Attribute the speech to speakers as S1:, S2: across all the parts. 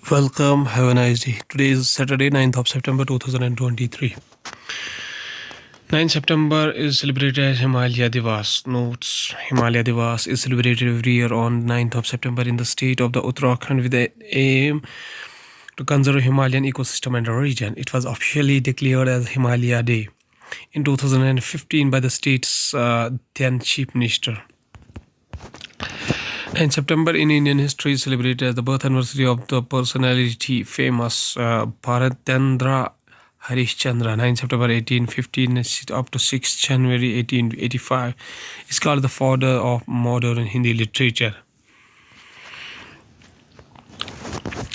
S1: Welcome, have a nice day. Today is Saturday, 9th of September 2023. 9th September is celebrated as Himalaya Divas. Notes: Himalaya Divas is celebrated every year on 9th of September in the state of the Uttarakhand with the aim to conserve Himalayan ecosystem and the region. It was officially declared as Himalaya Day in 2015 by the state's then Chief Minister. And September in Indian history is celebrated as the birth anniversary of the personality famous Bharatendra Harishchandra. 9 September 1815 up to 6 January 1885 is called the father of modern Hindi literature.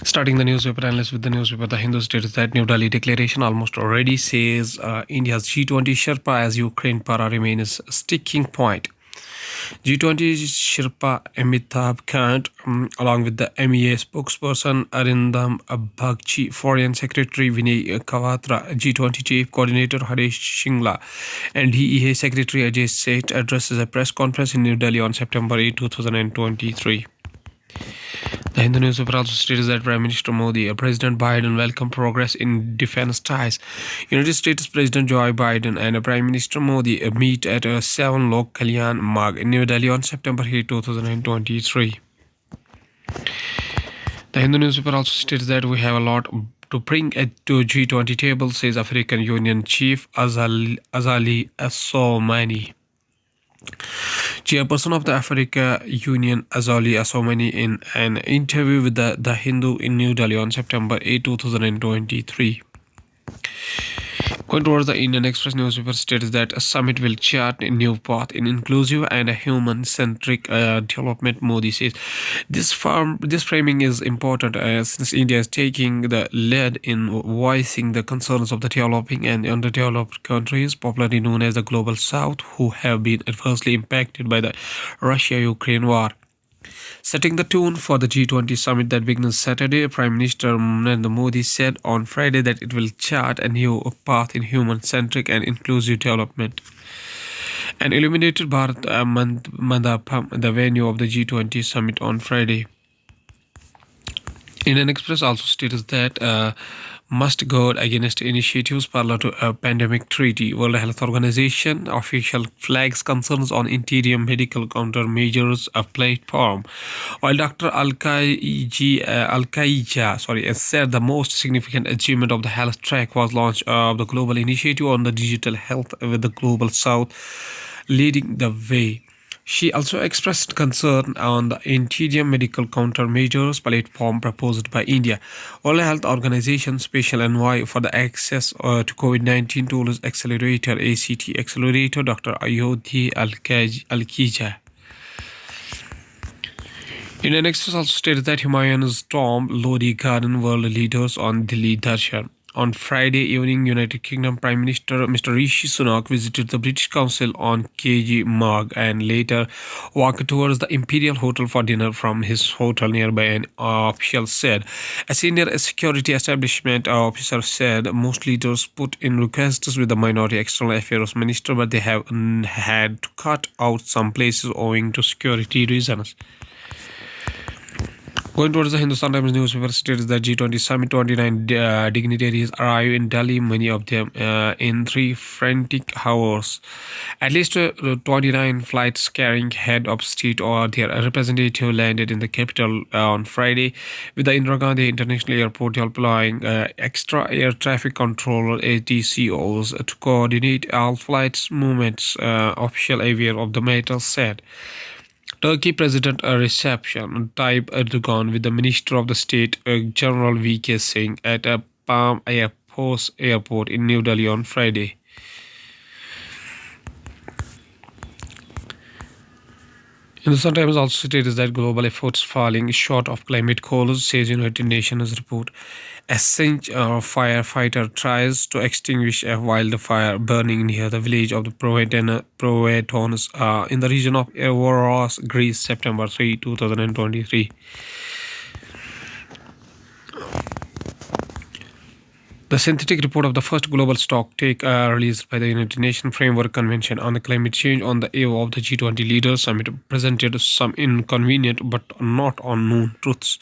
S1: Starting the newspaper analyst with the newspaper, The Hindu states that New Delhi declaration almost already says India's G20 Sherpa as Ukraine para remains a sticking point. G20 Sherpa Amitabh Kant, along with the MEA spokesperson Arindam Bagchi, Foreign Secretary Vinay Kawatra, G20 Chief Coordinator Harish Shingla, and DEA Secretary Ajay Seth addresses a press conference in New Delhi on September 8, 2023. The Hindu newspaper also states that Prime Minister Modi and President Biden welcome progress in defense ties. United States President Joe Biden and Prime Minister Modi meet at 7 Lok Kalyan Marg in New Delhi on September 8, 2023. The Hindu newspaper also states that we have a lot to bring to G20 table, says African Union Chief Azali Assoumani. Chairperson of the Africa Union Azali Assoumani in an interview with the Hindu in New Delhi on September 8, 2023. Going towards the Indian Express newspaper states that a summit will chart a new path in inclusive and a human-centric development. Modi says this framing is important since India is taking the lead in voicing the concerns of the developing and underdeveloped countries, popularly known as the Global South, who have been adversely impacted by the Russia-Ukraine war. Setting the tone for the G20 summit that begins Saturday, Prime Minister Narendra Modi said on Friday that it will chart a new path in human-centric and inclusive development. An illuminated Bharat Mandapam, the venue of the G20 summit on Friday. Indian Express also states that must guard against initiatives parallel to a pandemic treaty. World Health Organization official flags concerns on interim medical countermeasures of platform, while Dr. Al-Khaija said the most significant achievement of the health track was launch of the global initiative on the digital health, with the Global South leading the way. She also expressed concern on the interim medical countermeasures platform proposed by India. World Health Organization Special Envoy for the Access to COVID-19 Tools Accelerator ACT Accelerator, Dr. Ayodhi Al-Khaija. Indian Express also stated that Humayun's tomb, Lodi Garden, world leaders on Delhi Darshan. On Friday evening, United Kingdom Prime Minister Mr. Rishi Sunak visited the British Council on KG Marg and later walked towards the Imperial Hotel for dinner from his hotel nearby, an official said. A senior security establishment officer said most leaders put in requests with the Minority External Affairs Minister, but they have had to cut out some places owing to security reasons. Going towards the Hindustan Times newspaper states that G20 summit 29 dignitaries arrive in Delhi, many of them in 3 frantic hours. At least 29 flights carrying head of state or their representative landed in the capital on Friday, with the Indira Gandhi International Airport deploying extra air traffic controller ATCOs to coordinate all flights movements, official aviator of the matter said. Turkey President reception, Tayyip Erdogan with the Minister of the State General VK Singh at a Palm Air Force Airport in New Delhi on Friday. Hindustan Times also states that global efforts falling short of climate goals, says United Nations report. A firefighter tries to extinguish a wildfire burning near the village of the Provetons in the region of Evoros, Greece, September 3, 2023. The synthetic report of the first global stock take released by the United Nations Framework Convention on the Climate Change on the eve of the G20 Leaders Summit presented some inconvenient but not unknown truths.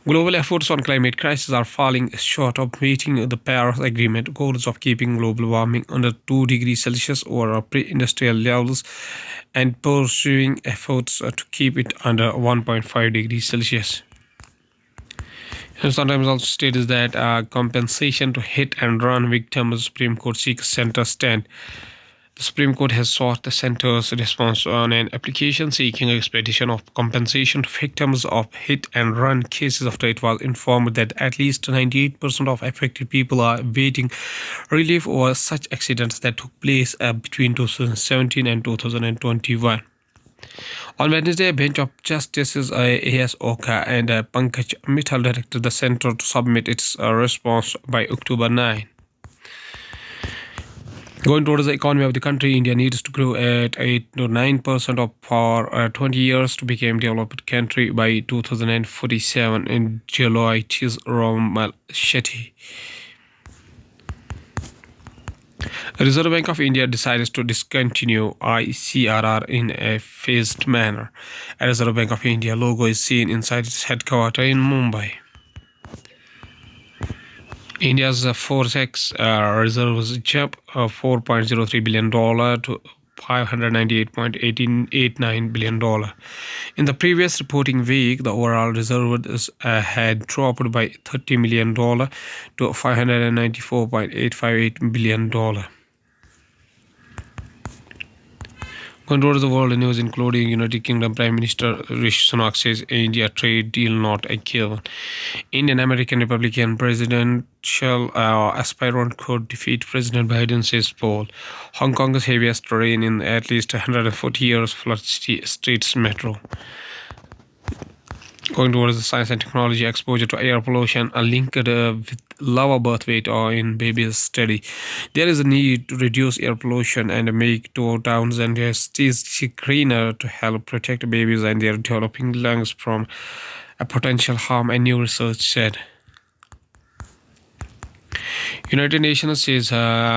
S1: Global efforts on climate crisis are falling short of meeting the Paris Agreement goals of keeping global warming under 2 degrees Celsius over pre-industrial levels and pursuing efforts to keep it under 1.5 degrees Celsius. And sometimes also states that compensation to hit and run victims. The Supreme Court seeks center stand. The Supreme Court has sought the center's response on an application seeking expedition of compensation to victims of hit and run cases after it was informed that at least 98% of affected people are awaiting relief over such accidents that took place between 2017 and 2021. On Wednesday, a bench of Justices A.S. Oka and Pankaj Mittal directed the Centre to submit its response by October 9. Going towards the economy of the country, India needs to grow at 8 to 9% for 20 years to become a developed country by 2047 in Deloitte's Ramal Shetty. Reserve Bank of India decides to discontinue ICRR in a phased manner. A Reserve Bank of India logo is seen inside its headquarters in Mumbai. India's Forex reserves jump $4.03 billion to $598.89 billion. In the previous reporting week, the overall reserves had dropped by $30 million to $594.858 billion. Going towards the world news, including United Kingdom Prime Minister Rishi Sunak says India trade deal not a given. Indian American Republican presidential aspirant could defeat President Biden, says poll. Hong Kong's heaviest rain in at least 140 years floods streets metro. Going towards the science and technology, exposure to air pollution are linked with lower birth weight or in babies study. There is a need to reduce air pollution and make towns and cities greener to help protect babies and their developing lungs from a potential harm, a new research said. United Nations says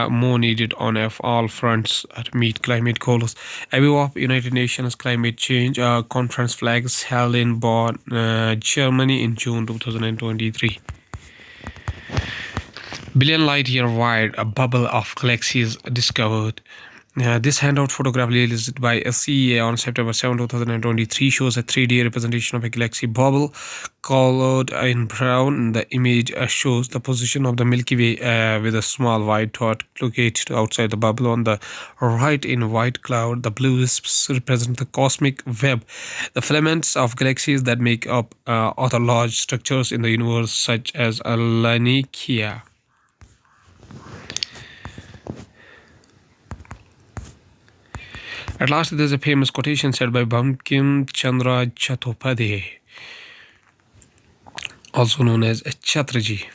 S1: more needed on all fronts to meet climate goals. A view of United Nations climate change conference flags held in Bonn, Germany in June 2023. Billion light-year wide, a bubble of galaxies discovered. This handout photograph released by CEA on September 7, 2023 shows a 3D representation of a galaxy bubble colored in brown. The image shows the position of the Milky Way with a small white dot located outside the bubble on the right in white cloud. The blue wisps represent the cosmic web, the filaments of galaxies that make up other large structures in the universe such as Laniakea. At last, there's a famous quotation said by Bankim Chandra Chattopadhyay, also known as Chhatraji.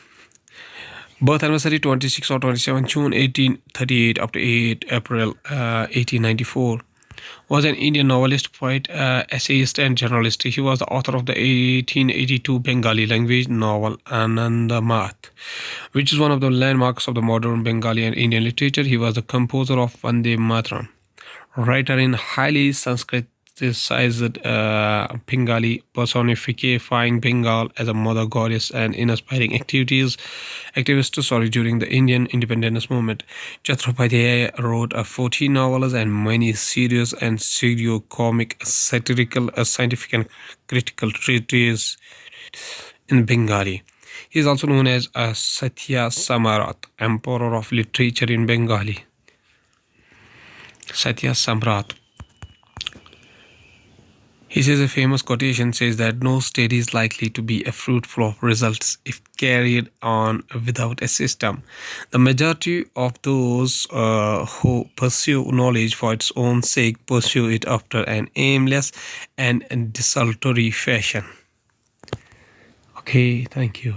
S1: Birth anniversary 26 or 27 June 1838 up to 8 April 1894. Was an Indian novelist, poet, essayist and journalist. He was the author of the 1882 Bengali language novel Anandamath, which is one of the landmarks of the modern Bengali and Indian literature. He was the composer of Vande Mataram, writer in highly Sanskritized Bengali, personifying Bengal as a mother goddess and inspiring activists during the Indian independence movement. Chattopadhyay wrote 14 novels and many serious and pseudo-comic, satirical, scientific and critical treatises in Bengali. He is also known as Satya Samrat, Emperor of Literature in Bengali. Satya Samrat. He says a famous quotation says that no study is likely to be a fruitful of results if carried on without a system. The majority of those who pursue knowledge for its own sake pursue it after an aimless and desultory fashion. Okay, thank you.